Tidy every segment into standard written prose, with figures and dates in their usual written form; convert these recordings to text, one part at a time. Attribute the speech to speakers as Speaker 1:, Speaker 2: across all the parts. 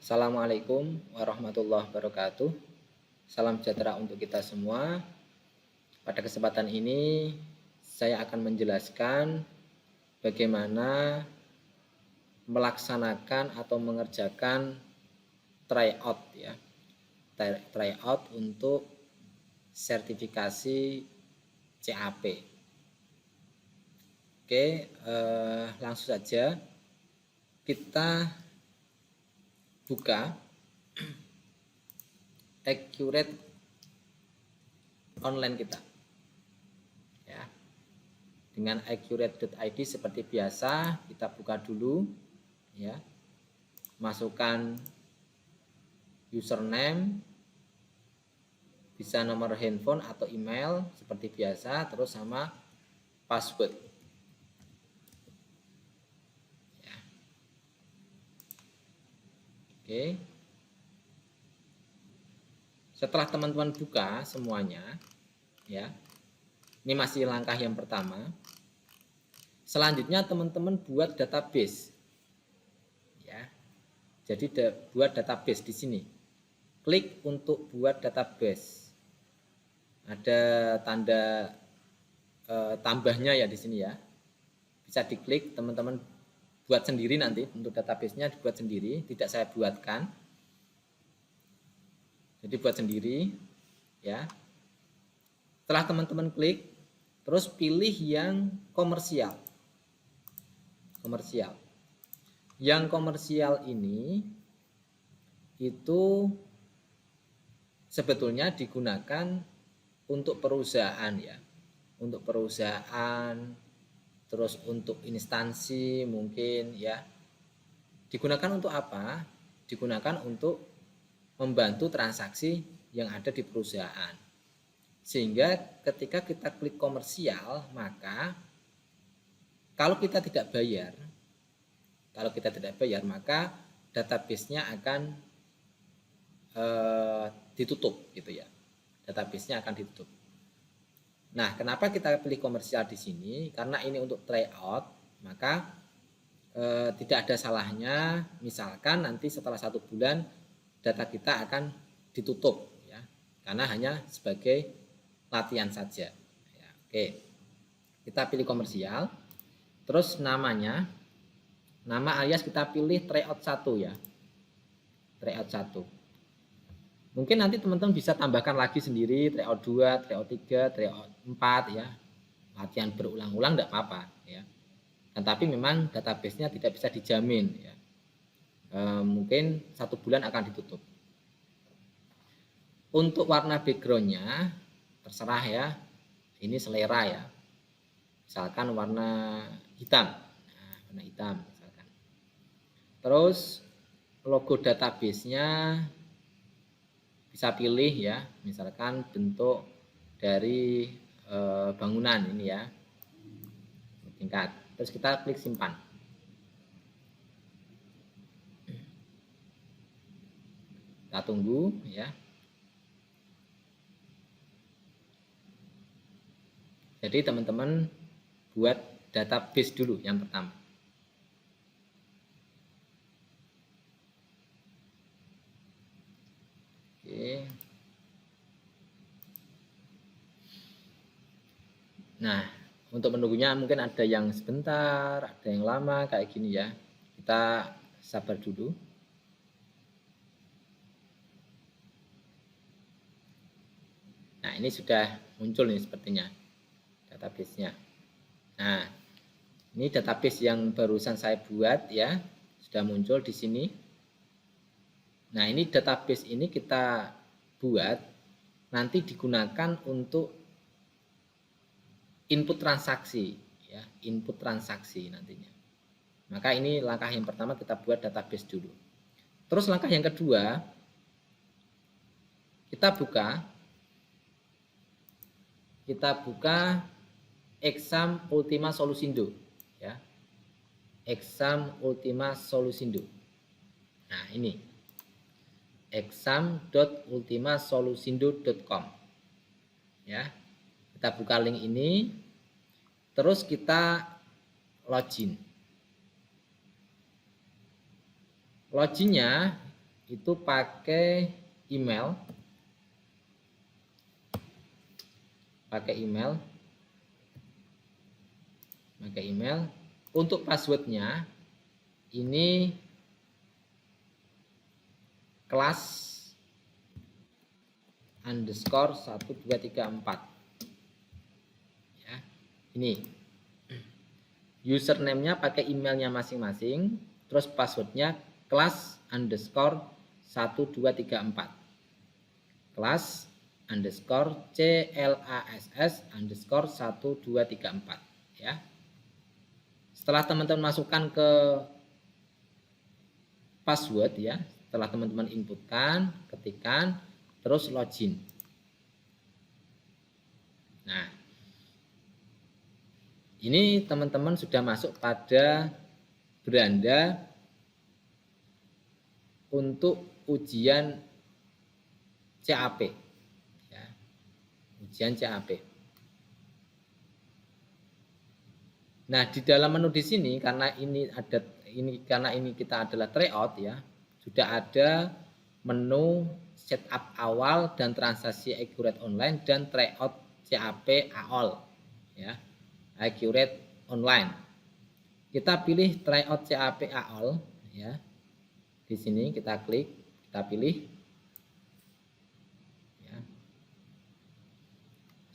Speaker 1: Assalamualaikum warahmatullahi wabarakatuh. Salam sejahtera untuk kita semua. Pada kesempatan ini saya akan menjelaskan bagaimana melaksanakan atau mengerjakan tryout ya. Tryout untuk sertifikasi CAP. Oke, langsung saja kita buka Accurate online kita ya. Dengan accurate.id seperti biasa kita buka dulu ya. Masukkan username, bisa nomor handphone atau email seperti biasa, terus sama password ya. Oke, setelah teman-teman buka semuanya ya, ini masih langkah yang pertama. Selanjutnya teman-teman buat database ya. Jadi buat database di sini. Klik untuk buat database. Ada tanda tambahnya ya di sini ya. Bisa diklik, teman-teman buat sendiri nanti untuk database-nya dibuat sendiri, tidak saya buatkan. Jadi buat sendiri ya. Setelah teman-teman klik, terus pilih yang komersial. Yang komersial ini itu sebetulnya digunakan untuk perusahaan ya. Untuk perusahaan, terus untuk instansi mungkin ya. Digunakan untuk apa? Digunakan untuk membantu transaksi yang ada di perusahaan. Sehingga ketika kita klik komersial, maka kalau kita tidak bayar, maka database-nya akan ditutup gitu ya. Database-nya akan ditutup. Nah, kenapa kita pilih komersial di sini? Karena ini untuk tryout, maka tidak ada salahnya misalkan nanti setelah 1 bulan data kita akan ditutup ya, karena hanya sebagai latihan saja ya. Oke, kita pilih komersial, terus nama alias kita pilih tryout 1 ya, tryout 1. Mungkin nanti teman-teman bisa tambahkan lagi sendiri tryout 2, tryout 3, tryout 4 ya, latihan berulang-ulang tidak apa-apa ya. Tetapi memang database-nya tidak bisa dijamin ya. Mungkin 1 bulan akan ditutup. Untuk warna backgroundnya terserah ya, ini selera ya, misalkan warna hitam, nah, warna hitam misalkan. Terus logo database-nya bisa pilih ya, misalkan bentuk dari bangunan ini ya, tingkat. Terus kita klik simpan. Kita tunggu ya. Jadi teman-teman buat database dulu yang pertama. Oke. Nah, untuk menunggunya mungkin ada yang sebentar, ada yang lama kayak gini ya. Kita sabar dulu. Nah, ini sudah muncul nih sepertinya database-nya. Nah, ini database yang barusan saya buat ya, sudah muncul di sini. Nah, ini database ini kita buat nanti digunakan untuk input transaksi ya, input transaksi nantinya. Maka ini langkah yang pertama, kita buat database dulu. Terus langkah yang kedua, kita buka Exam Ultima Solusindo ya. Exam Ultima Solusindo. Nah, ini exam.ultimasolusindo.com ya. Kita buka link ini, terus kita login. Loginnya itu pakai email. Untuk passwordnya ini kelas underscore 1234 ya. Ini username-nya pakai emailnya masing-masing, terus passwordnya kelas underscore 1234 kelas underscore CLASS underscore 1234 ya. Setelah teman-teman masukkan ke password ya, setelah teman-teman inputkan, ketikkan, terus login. Nah, ini teman-teman sudah masuk pada beranda untuk ujian CAP ya, ujian CAP. Nah, di dalam menu di sini karena ini kita adalah tryout ya, sudah ada menu setup awal dan transaksi accurate online dan tryout CAP AOL ya, accurate online. Kita pilih tryout CAP AOL ya. Di sini kita klik, kita pilih ya.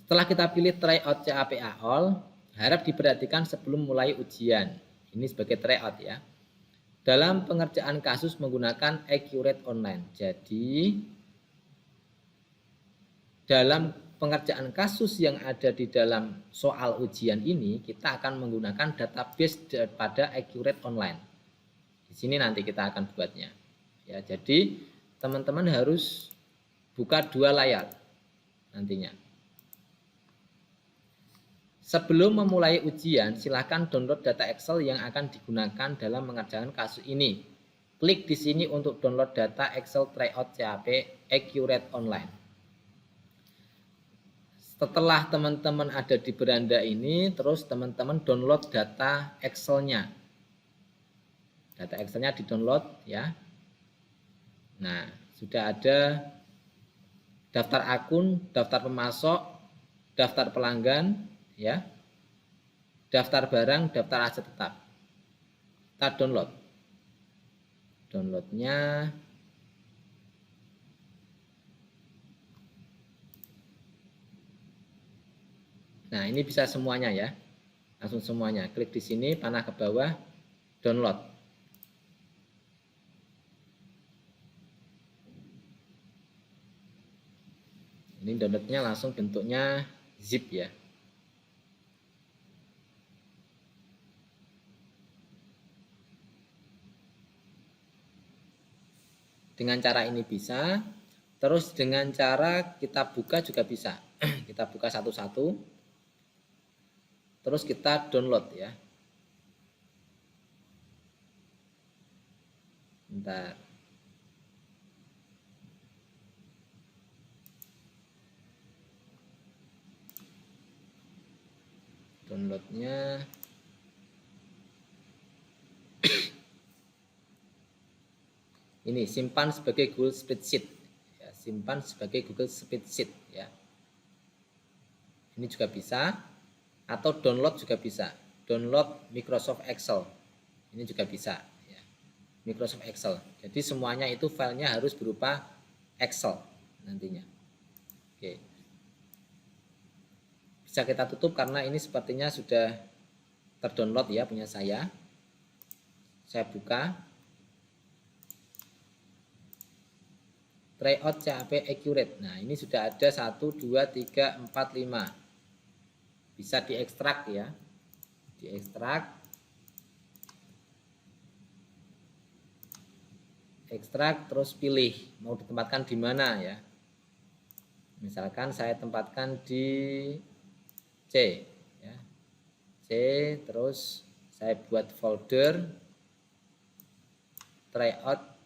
Speaker 1: Setelah kita pilih tryout CAP AOL, harap diperhatikan sebelum mulai ujian. Ini sebagai tryout ya. Dalam pengerjaan kasus menggunakan accurate online. Jadi dalam pengerjaan kasus yang ada di dalam soal ujian ini, kita akan menggunakan database daripada accurate online. Di sini nanti kita akan buatnya. Ya, jadi teman-teman harus buka dua layar nantinya. Sebelum memulai ujian, silakan download data Excel yang akan digunakan dalam mengerjakan kasus ini. Klik di sini untuk download data Excel tryout CAP accurate online. Setelah teman-teman ada di beranda ini, terus teman-teman download data Excel-nya. Data Excel-nya di-download ya. Nah, sudah ada daftar akun, daftar pemasok, daftar pelanggan ya, daftar barang, daftar aset tetap. Kita download. Downloadnya nah, ini bisa semuanya ya. Langsung semuanya. Klik di sini, panah ke bawah, download. Ini downloadnya langsung bentuknya zip ya. Dengan cara ini bisa, terus dengan cara kita buka juga bisa. Kita buka satu-satu, terus kita download ya. Bentar. Downloadnya ini simpan sebagai Google Spreadsheet ya, simpan sebagai Google Spreadsheet ya. Ini juga bisa, atau download juga bisa, download Microsoft Excel ini juga bisa ya. Microsoft Excel, jadi semuanya itu filenya harus berupa Excel nantinya. Oke, bisa kita tutup karena ini sepertinya sudah terdownload ya punya saya buka tryout CAP accurate. Nah, ini sudah ada 1, 2, 3, 4, 5. Bisa diekstrak ya. Diekstrak. Ekstrak terus pilih mau ditempatkan di mana ya. Misalkan saya tempatkan di C ya. C, terus saya buat folder tryout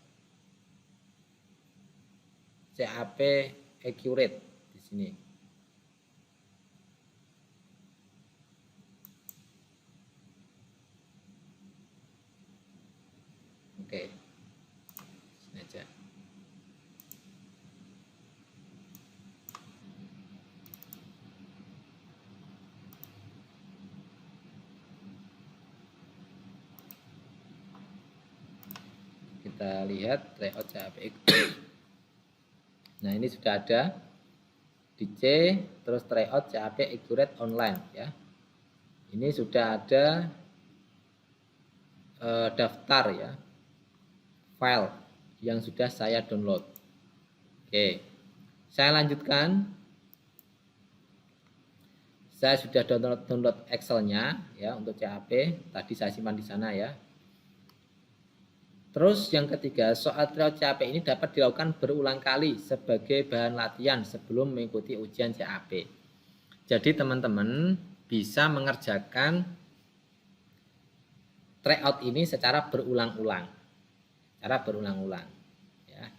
Speaker 1: CAP accurate di sini. Oke. Sini aja. kita lihat tryout CAP. Nah, ini sudah ada di C, terus tryout CAP Accurate Online ya. Ini sudah ada daftar ya, file yang sudah saya download. Oke, saya lanjutkan. Saya sudah download Excel-nya ya untuk CAP. Tadi saya simpan di sana ya. Terus yang ketiga, soal tryout CAP ini dapat dilakukan berulang kali sebagai bahan latihan sebelum mengikuti ujian CAP. Jadi teman-teman bisa mengerjakan tryout ini secara berulang-ulang. Ya.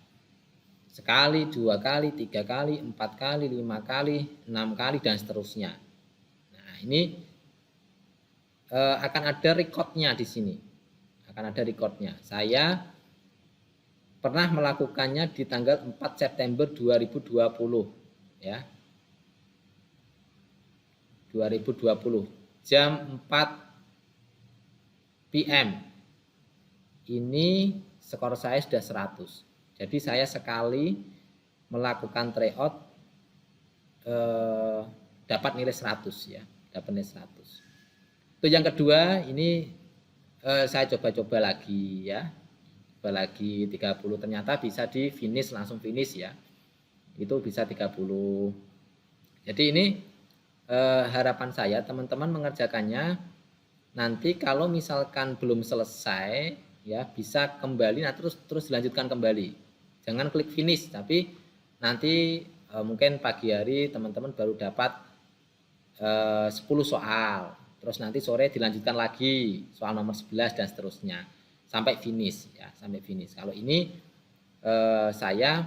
Speaker 1: Sekali, 2 kali, 3 kali, 4 kali, 5 kali, 6 kali, dan seterusnya. Nah, ini akan ada recordnya di sini. Saya pernah melakukannya di tanggal 4 September 2020 ya. 2020 jam 4 PM. Ini skor saya sudah 100. Jadi saya sekali melakukan tryout dapat nilai 100 ya, dapat nilai 100. Itu yang kedua, ini saya coba-coba lagi ya. Coba lagi 30, ternyata bisa di finish, langsung finish ya. Itu bisa 30. Jadi ini harapan saya teman-teman mengerjakannya. Nanti kalau misalkan belum selesai ya, bisa kembali, nah terus dilanjutkan kembali. Jangan klik finish, tapi nanti mungkin pagi hari teman-teman baru dapat 10 soal. Terus nanti sore dilanjutkan lagi soal nomor 11 dan seterusnya sampai finish ya, sampai finish. Kalau ini saya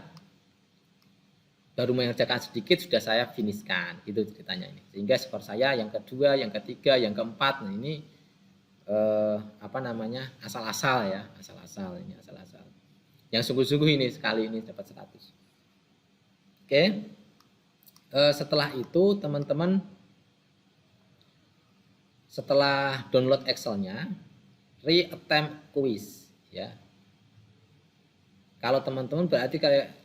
Speaker 1: baru mengerjakan sedikit sudah saya finishkan, itu ceritanya ini. Sehingga skor saya yang kedua, yang ketiga, yang keempat, nah ini asal-asal ya, asal-asal. Yang sungguh-sungguh ini sekali ini dapat 100. Oke. Setelah itu teman-teman setelah download Excel-nya, re-attempt quiz ya. Kalau teman-teman berarti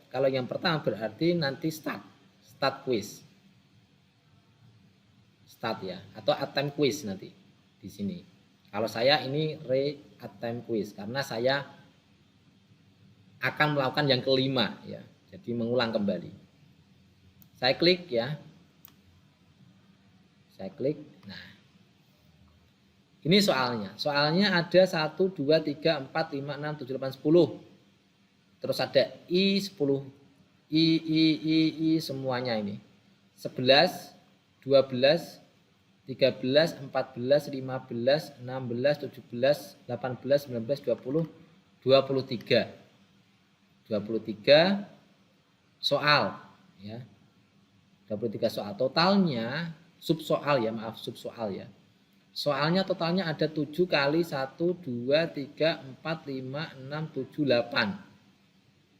Speaker 1: kalau yang pertama berarti nanti start quiz. Start ya, atau attempt quiz nanti di sini. Kalau saya ini re-attempt quiz karena saya akan melakukan yang kelima ya. Jadi mengulang kembali. Saya klik ya. Nah, ini soalnya. Soalnya ada 1, 2, 3, 4, 5, 6, 7, 8, 10. Terus ada I10. I semuanya ini. 11, 12, 13, 14, 15, 16, 17, 18, 19, 20, 23. 23 soal ya. 23 soal. Totalnya subsoal ya, Soalnya totalnya ada 7 kali 1, 2, 3, 4, 5, 6, 7, 8.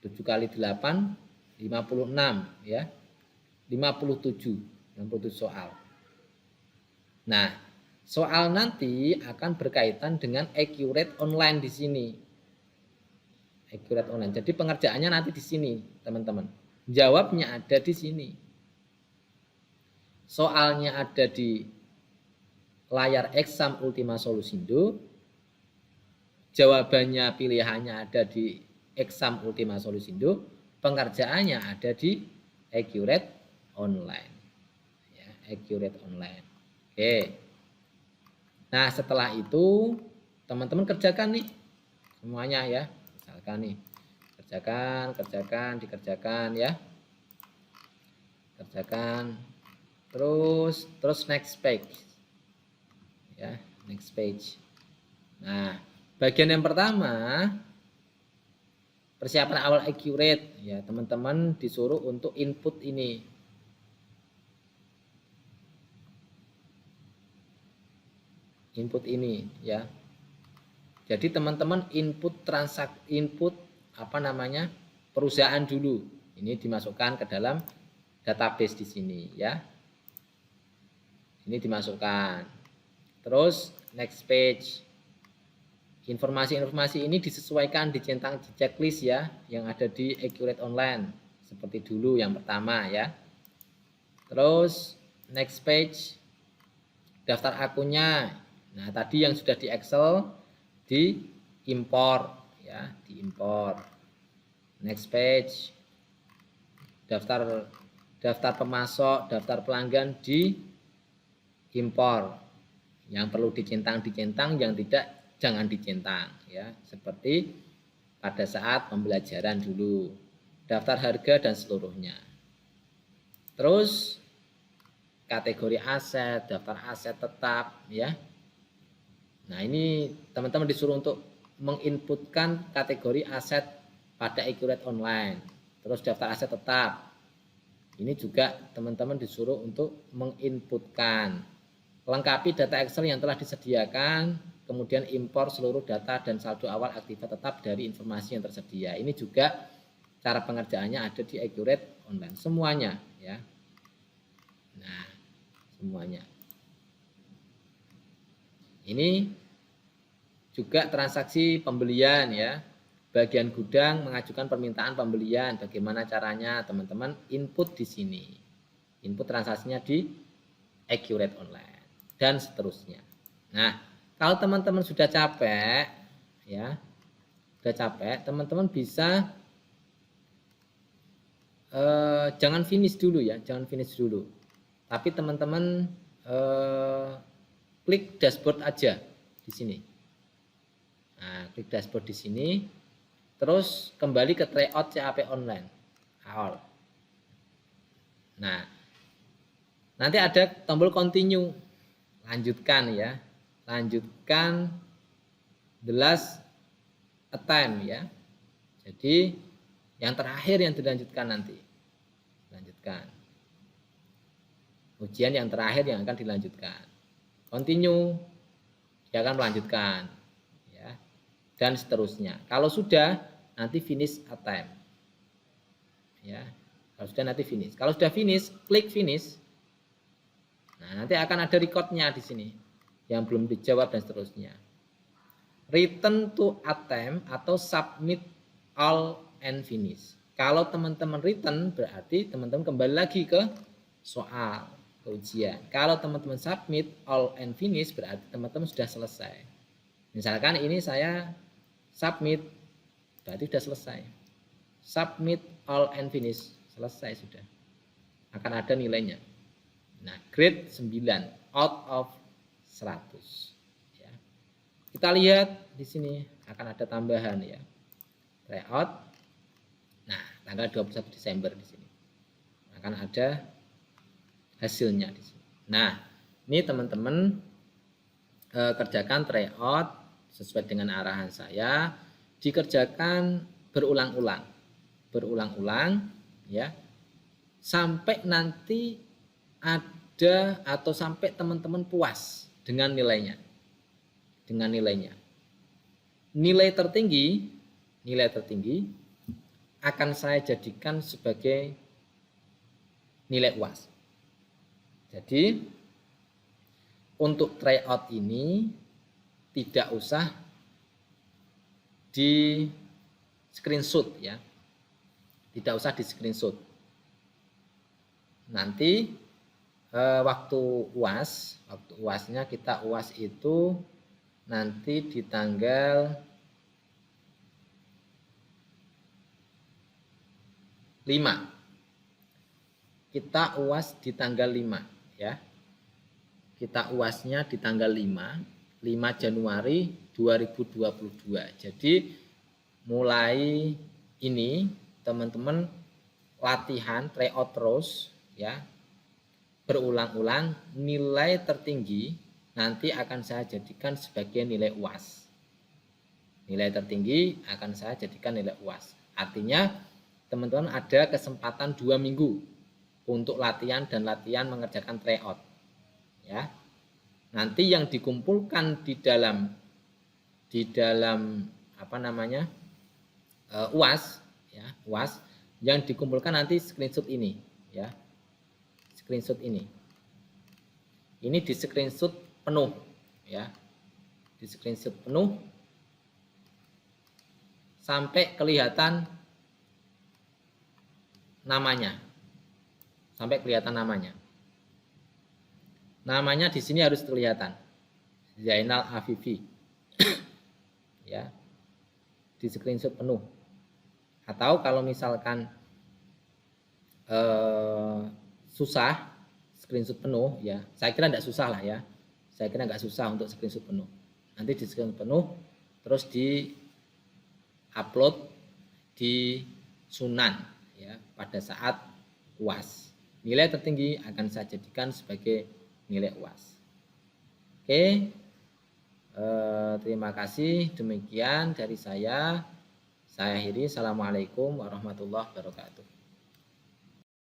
Speaker 1: 7 kali 8, 56 ya. 57 soal. Nah, soal nanti akan berkaitan dengan accurate online di sini. Accurate online. Jadi pengerjaannya nanti di sini, teman-teman. Jawabnya ada di sini. Soalnya ada di layar exam Ultima Solusindo. Jawabannya, pilihannya ada di exam Ultima Solusindo. Pengerjaannya ada di accurate online. Ya, accurate online. Oke. Nah, setelah itu teman-teman kerjakan nih semuanya ya. Misalkan nih, dikerjakan ya. Kerjakan. Terus next page. Ya, next page. Nah, bagian yang pertama persiapan awal accurate ya, teman-teman disuruh untuk input ini. Input ini ya. Jadi teman-teman input perusahaan dulu. Ini dimasukkan ke dalam database di sini ya. Ini dimasukkan. Terus next page. Informasi-informasi ini disesuaikan, dicentang di checklist ya, yang ada di Accurate Online. Seperti dulu yang pertama ya. Terus next page, daftar akunnya. Nah, tadi yang sudah di Excel diimpor ya, diimpor. Next page, daftar pemasok, daftar pelanggan diimpor. Yang perlu dicentang, yang tidak jangan dicentang ya, seperti pada saat pembelajaran dulu, daftar harga dan seluruhnya. Terus kategori aset, daftar aset tetap ya. Nah, ini teman-teman disuruh untuk menginputkan kategori aset pada Accurate Online. Terus daftar aset tetap. Ini juga teman-teman disuruh untuk menginputkan. Lengkapi data Excel yang telah disediakan, kemudian impor seluruh data dan saldo awal aktiva tetap dari informasi yang tersedia. Ini juga cara pengerjaannya ada di Accurate Online semuanya ya. Nah, semuanya. Ini juga transaksi pembelian ya. Bagian gudang mengajukan permintaan pembelian. Bagaimana caranya? Teman-teman input di sini. Input transaksinya di Accurate Online dan seterusnya. Nah, kalau teman-teman sudah capek ya, teman-teman bisa jangan finish dulu ya, jangan finish dulu. Tapi teman-teman klik dashboard aja di sini. Nah, klik dashboard di sini, terus kembali ke tryout CAP online. All. Nah, nanti ada tombol continue, lanjutkan ya, lanjutkan the last attempt ya. Jadi yang terakhir yang dilanjutkan nanti, lanjutkan. Ujian yang terakhir yang akan dilanjutkan. Continue, dia akan melanjutkan ya, dan seterusnya. Kalau sudah nanti finish attempt ya. Kalau sudah nanti finish. Kalau sudah finish, klik finish. Nah, nanti akan ada recordnya di sini yang belum dijawab dan seterusnya. Return to attempt atau submit all and finish. Kalau teman-teman return berarti teman-teman kembali lagi ke soal, ke ujian. Kalau teman-teman submit all and finish berarti teman-teman sudah selesai. Misalkan ini saya submit berarti sudah selesai. Submit all and finish, selesai sudah. Akan ada nilainya. Nah, grade 9 out of 100. Ya. Kita lihat di sini akan ada tambahan ya. Tryout. Nah, tanggal 21 Desember di sini. Akan ada hasilnya di sini. Nah, ini teman-teman kerjakan tryout sesuai dengan arahan saya, dikerjakan berulang-ulang. Berulang-ulang ya. Sampai nanti ada atau sampai teman-teman puas dengan nilainya. Dengan nilainya. Nilai tertinggi akan saya jadikan sebagai nilai UAS. Jadi untuk tryout ini tidak usah di screenshot ya. Tidak usah di screenshot. Nanti waktu UASnya kita UAS itu nanti di tanggal 5. Kita UAS di tanggal 5 ya. Kita UASnya di tanggal 5 Januari 2022. Jadi mulai ini teman-teman latihan tryout terus ya. Berulang-ulang, nilai tertinggi nanti akan saya jadikan sebagai nilai UAS. Nilai tertinggi akan saya jadikan nilai UAS. Artinya teman-teman ada kesempatan 2 minggu untuk latihan dan latihan mengerjakan tryout. Ya. Nanti yang dikumpulkan di dalam apa namanya? UAS ya, UAS yang dikumpulkan nanti screenshot ini ya. Screenshot ini. Ini di screenshot penuh ya. Di screenshot penuh sampai kelihatan namanya. Sampai kelihatan namanya. Namanya di sini harus kelihatan. Zainal Afifi. Ya. Di screenshot penuh. Atau kalau misalkan susah screenshot penuh, ya saya kira tidak susah lah ya, saya kira nggak susah untuk screenshot penuh. Nanti di screenshot penuh terus di upload di Sunan ya pada saat UAS. Nilai tertinggi akan saya jadikan sebagai nilai UAS. Oke, terima kasih, demikian dari saya akhiri. Assalamualaikum warahmatullahi wabarakatuh.